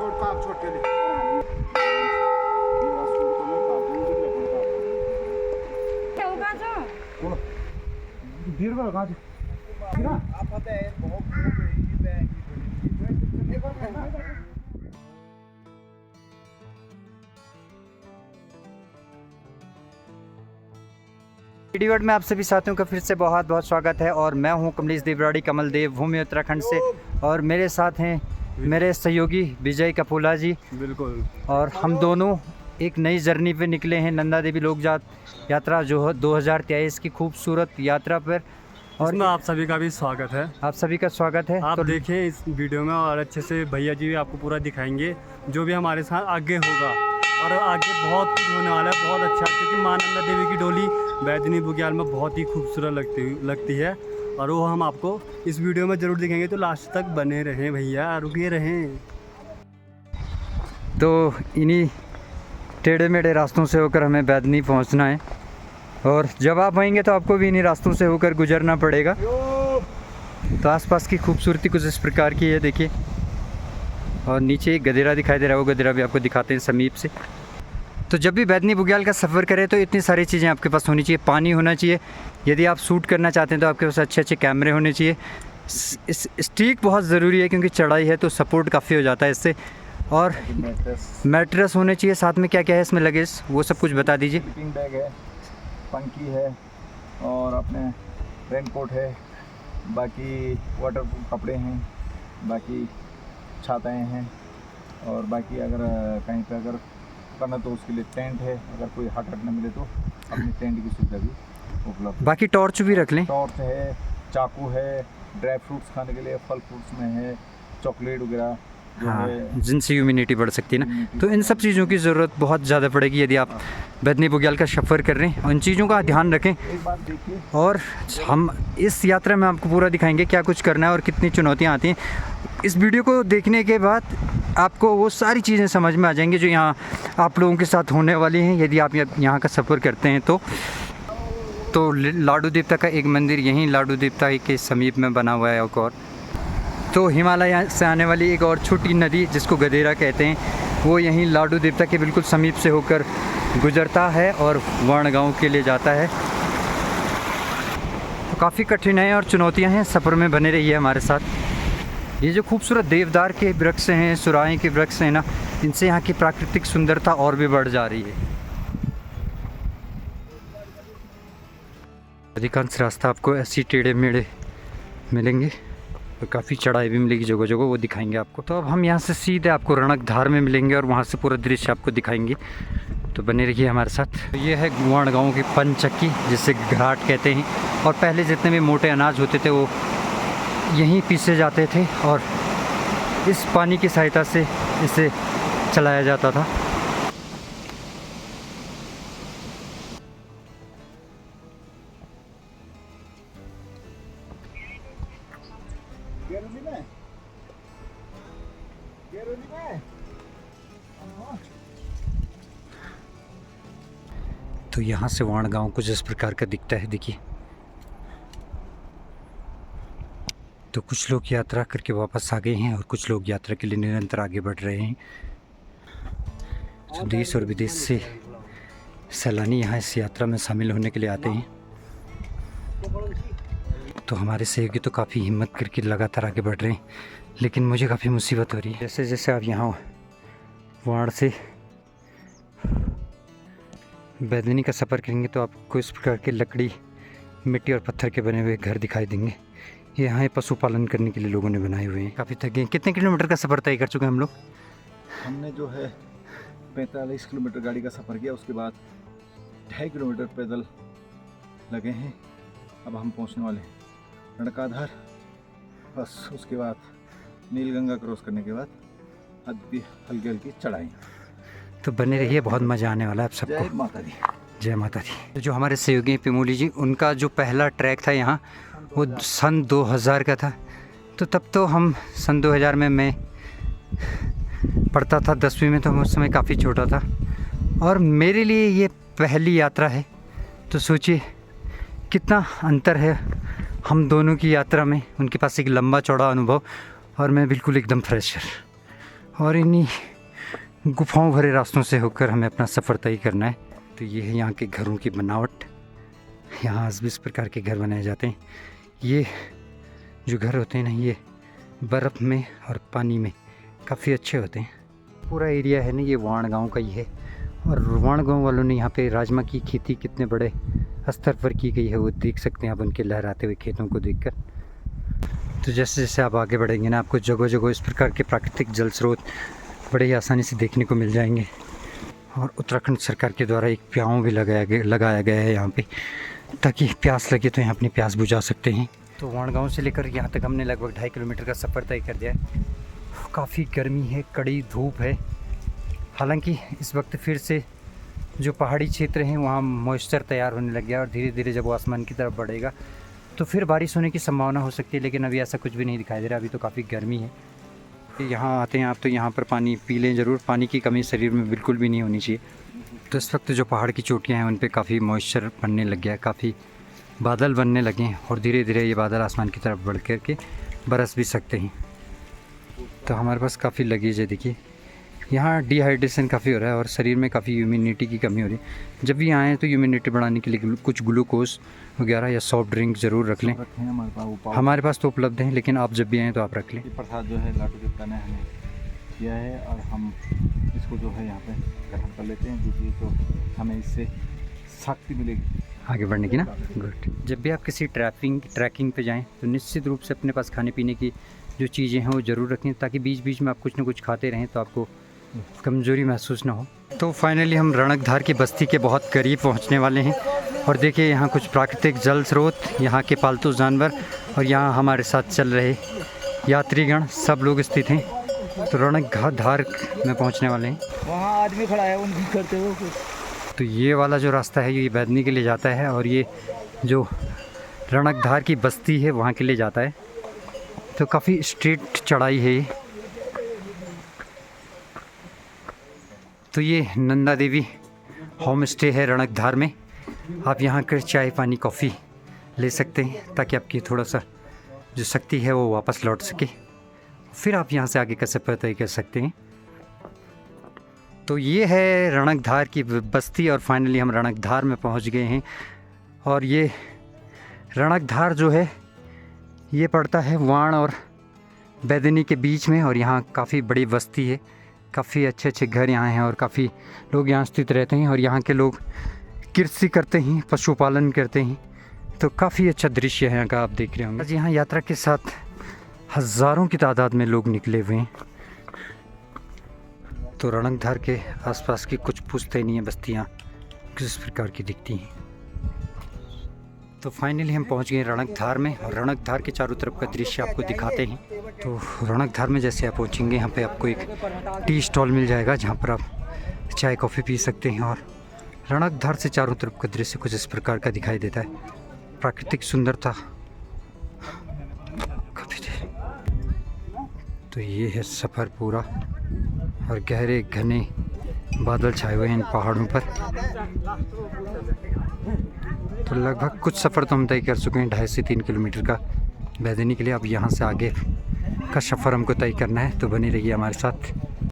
Video word में आप सभी साथियों का फिर से बहुत बहुत स्वागत है। और मैं हूं कमलेश देवराड़ी कमल देव, भूमि उत्तराखंड से। और मेरे साथ हैं मेरे सहयोगी विजय कपूला जी। बिल्कुल। और हम दोनों एक नई जर्नी पे निकले हैं, नंदा देवी लोक यात्रा जो है 2023 की खूबसूरत यात्रा पर। और इसमें आप सभी का भी स्वागत है। आप सभी का स्वागत है। आप देखें इस वीडियो में और अच्छे से भैया जी भी आपको पूरा दिखाएंगे जो भी हमारे साथ आगे होगा। और आगे बहुत कुछ होने वाला है, बहुत अच्छा, क्योंकि माँ नंदा देवी की डोली बैदनी बुग्याल में बहुत ही खूबसूरत लगती है। और वो हम आपको इस वीडियो में ज़रूर दिखाएंगे, तो लास्ट तक बने रहें भैया, रुके रहें। तो इन्हीं टेढ़े मेढ़े रास्तों से होकर हमें बैदनी पहुंचना है। और जब आप आएंगे तो आपको भी इन्हीं रास्तों से होकर गुजरना पड़ेगा। तो आसपास की खूबसूरती कुछ इस प्रकार की है, देखिए। और नीचे एक गधेरा दिखाई दे रहा है, वो गधेरा भी आपको दिखाते हैं समीप से। तो जब भी बैदनी बुग्याल का सफ़र करें तो इतनी सारी चीज़ें आपके पास होनी चाहिए। पानी होना चाहिए, यदि आप शूट करना चाहते हैं तो आपके पास अच्छे अच्छे कैमरे होने चाहिए। स्टिक बहुत ज़रूरी है क्योंकि चढ़ाई है तो सपोर्ट काफ़ी हो जाता है इससे। और मैट्रेस होने चाहिए। साथ में क्या क्या है इसमें लगेज, वो सब कुछ बता दीजिए। स्लीपिंग बैग है, पंखी है, और अपने रेनकोट है, बाकी वाटरप्रूफ कपड़े हैं, बाकी छाताएँ हैं, और बाकी अगर कहीं पे अगर करना तो उसके लिए टेंट है। अगर कोई हट न मिले तो अपनी टेंट की सुविधा भी उपलब्ध। बाकी टॉर्च भी रख लें। टॉर्च है, चाकू है, ड्राई फ्रूट्स खाने के लिए फल फ्रूट्स में है, चॉकलेट वगैरह हाँ, जिनसे इम्यूनिटी बढ़ सकती है ना। तो इन सब चीज़ों की ज़रूरत बहुत ज़्यादा पड़ेगी यदि आप बैदनी बुग्याल का सफ़र कर रहे हैं। और इन चीज़ों का ध्यान रखें। एक बात देखिए, और हम इस यात्रा में आपको पूरा दिखाएंगे क्या कुछ करना है और कितनी चुनौतियाँ आती हैं। इस वीडियो को देखने के बाद आपको वो सारी चीज़ें समझ में आ जाएंगी जो यहाँ आप लोगों के साथ होने वाली हैं यदि आप यहाँ का सफ़र करते हैं तो लाडू देवता का एक मंदिर यहीं लाडू देवता के समीप में बना हुआ है। और तो हिमालय से आने वाली एक और छोटी नदी जिसको गधेरा कहते हैं, वो यहीं लाडू देवता के बिल्कुल समीप से होकर गुजरता है और वर्ण गाँव के लिए जाता है। तो काफ़ी कठिनाइयाँ और चुनौतियाँ हैं, सफ़र में बने रहिए हमारे साथ। ये जो खूबसूरत देवदार के वृक्ष हैं, सुराही के वृक्ष हैं ना, इनसे यहाँ की प्राकृतिक सुंदरता और भी बढ़ जा रही है। अधिकांश रास्ता आपको ऐसी टेढ़े मेढ़े मिलेंगे और काफ़ी चढ़ाई भी मिलेगी जगह जगह, वो दिखाएंगे आपको। तो अब हम यहाँ से सीधे आपको रणकधार में मिलेंगे और वहाँ से पूरा दृश्य आपको दिखाएंगे। तो बने रहिए हमारे साथ। तो ये है वर्ण गाँव की पंचक्की, जिसे घाट कहते हैं। और पहले जितने भी मोटे अनाज होते थे वो यहीं पीसे जाते थे और इस पानी की सहायता से इसे चलाया जाता था। तो यहाँ से वर्ण गाँव कुछ इस प्रकार का दिखता है, देखिए। तो कुछ लोग यात्रा करके वापस आ गए हैं और कुछ लोग यात्रा के लिए निरंतर आगे बढ़ रहे हैं। जो देश और विदेश से सैलानी यहाँ इस यात्रा में शामिल होने के लिए आते हैं। तो हमारे सहयोगी तो काफ़ी हिम्मत करके लगातार आगे बढ़ रहे हैं, लेकिन मुझे काफ़ी मुसीबत हो रही है। जैसे जैसे आप यहाँ वहाँ से बैदनी का सफ़र करेंगे तो आपको इस प्रकार के लकड़ी, मिट्टी और पत्थर के बने हुए घर दिखाई देंगे। ये यहाँ पशुपालन करने के लिए लोगों ने बनाए हुए हैं। काफ़ी थक गए। कितने किलोमीटर का सफ़र तय कर चुके हैं हम लोग? हमने जो है 45 किलोमीटर गाड़ी का सफ़र किया, उसके बाद 2.5 किलोमीटर पैदल लगे हैं। अब हम पहुंचने वाले हैं रणकाधार। बस उसके बाद नीलगंगा क्रॉस करने के बाद हल्की हल्की चढ़ाई। तो बने रहिए, बहुत मज़ा आने वाला है आप सबको। जय माता दी। जय माता दी। तो जो हमारे सहयोगी हैं पिमोली जी, उनका जो पहला ट्रैक था यहाँ वो सन 2000 का था। तो तब तो हम सन 2000 में मैं पढ़ता था 10वीं में, तो मैं उस समय काफ़ी छोटा था और मेरे लिए ये पहली यात्रा है। तो सोचिए कितना अंतर है हम दोनों की यात्रा में। उनके पास एक लंबा चौड़ा अनुभव और मैं बिल्कुल एकदम फ्रेशर। और इन्हीं गुफाओं भरे रास्तों से होकर हमें अपना सफ़र तय करना है। तो ये है यहाँ के घरों की बनावट। यहाँ 20 प्रकार के घर बनाए जाते हैं। ये जो घर होते हैं ना, ये बर्फ़ में और पानी में काफ़ी अच्छे होते हैं। पूरा एरिया है ना, ये वाण गाँव का ही है। और वाण गाँव वालों ने यहाँ पे राजमा की खेती कितने बड़े स्तर पर की गई है वो देख सकते हैं आप उनके लहराते हुए खेतों को देखकर। तो जैसे जैसे आप आगे बढ़ेंगे ना, आपको जगह जगह इस प्रकार के प्राकृतिक जल स्रोत बड़े ही आसानी से देखने को मिल जाएंगे। और उत्तराखंड सरकार के द्वारा एक प्याऊ भी लगाया गया है यहाँ पे, ताकि प्यास लगे तो यहाँ अपनी प्यास बुझा सकते हैं। तो वाणगांव से लेकर यहाँ तक हमने लगभग 2.5 किलोमीटर का सफ़र तय कर दिया है। काफ़ी गर्मी है, कड़ी धूप है। हालांकि इस वक्त फिर से जो पहाड़ी क्षेत्र हैं वहाँ मॉइस्चर तैयार होने लग गया और धीरे धीरे जब वो आसमान की तरफ बढ़ेगा तो फिर बारिश होने की संभावना हो सकती है, लेकिन अभी ऐसा कुछ भी नहीं दिखाई दे रहा। अभी तो काफ़ी गर्मी है। यहाँ आते हैं आप तो यहाँ पर पानी पी लें ज़रूर। पानी की कमी शरीर में बिल्कुल भी नहीं होनी चाहिए। तो इस वक्त जो पहाड़ की चोटियाँ हैं उन पर काफ़ी मॉइस्चर बनने लग गया है, काफ़ी बादल बनने लगे हैं और धीरे धीरे ये बादल आसमान की तरफ बढ़ कर के बरस भी सकते हैं। तो हमारे पास काफ़ी लगेज है। देखिए यहाँ डिहाइड्रेशन काफ़ी हो रहा है और शरीर में काफ़ी ह्यूमिडिटी की कमी हो रही है। जब भी आएँ तो ह्यूमिडिटी बढ़ाने के लिए कुछ ग्लूकोज वगैरह या सॉफ्ट ड्रिंक ज़रूर रख लें। हमारे पास तो उपलब्ध हैं, लेकिन आप जब भी आएँ तो आप रख लें। प्रसाद जो है लाडू देवता ने हमें किया है और हम इसको जो है यहाँ पे ग्रहण कर लेते हैं, क्योंकि तो हमें इससे शक्ति मिलेगी आगे बढ़ने की ना। गुड। जब भी आप किसी ट्रैकिंग पे जाएं तो निश्चित रूप से अपने पास खाने पीने की जो चीज़ें हैं वो ज़रूर रखें, ताकि बीच बीच में आप कुछ ना कुछ खाते रहें तो आपको कमज़ोरी महसूस ना हो। तो फाइनली हम रणकधार की बस्ती के बहुत करीब पहुंचने वाले हैं। और देखिए यहाँ कुछ प्राकृतिक जल स्रोत, यहाँ के पालतू जानवर और यहाँ हमारे साथ चल रहे यात्रीगण सब लोग स्थित हैं। तो रणकधार में पहुँचने वाले हैं। वहाँ आदमी खड़ा है, उनकी करते हो कुछ। तो ये वाला जो रास्ता है ये बैदनी के लिए जाता है और ये जो रणकधार की बस्ती है वहाँ के लिए जाता है। तो काफ़ी स्ट्रेट चढ़ाई है ये। तो ये नंदा देवी होम स्टे है रणकधार में। आप यहाँ कर चाय पानी कॉफ़ी ले सकते हैं, ताकि आपकी थोड़ा सा जो शक्ति है वो वापस लौट सके। फिर आप यहाँ से आगे का सफ़र तय कर सकते हैं। तो ये है रणकधार की बस्ती और फाइनली हम रणकधार में पहुँच गए हैं। और ये रणकधार जो है ये पड़ता है वाण और बैदनी के बीच में और यहाँ काफ़ी बड़ी बस्ती है। काफ़ी अच्छे अच्छे घर यहाँ हैं और काफ़ी लोग यहाँ स्थित रहते हैं और यहाँ के लोग कृषि करते हैं, पशुपालन करते हैं। तो काफ़ी अच्छा दृश्य है यहाँ का, आप देख रहे होंगे। आज यहाँ यात्रा के साथ हज़ारों की तादाद में लोग निकले हुए हैं। तो रणकधार के आसपास की कुछ पुश्तैनीय बस्तियाँ किस प्रकार की दिखती हैं। तो फाइनली हम पहुंच गए रणकधार में और रणकधार के चारों तरफ का दृश्य आपको दिखाते हैं। तो रणकधार में जैसे आप पहुंचेंगे यहाँ पे आपको एक टी स्टॉल मिल जाएगा, जहाँ पर आप चाय कॉफ़ी पी सकते हैं। और रणकधार से चारों तरफ का दृश्य कुछ इस प्रकार का दिखाई देता है। प्राकृतिक सुंदरता तो ये है सफ़र पूरा और गहरे घने बादल छाए हुए हैं इन पहाड़ों पर। तो लगभग कुछ सफ़र तो हम तय कर चुके हैं, 2.5 से 3 किलोमीटर का बैदनी के लिए। अब यहाँ से आगे का सफ़र हमको तय करना है, तो बनी रहिए हमारे साथ।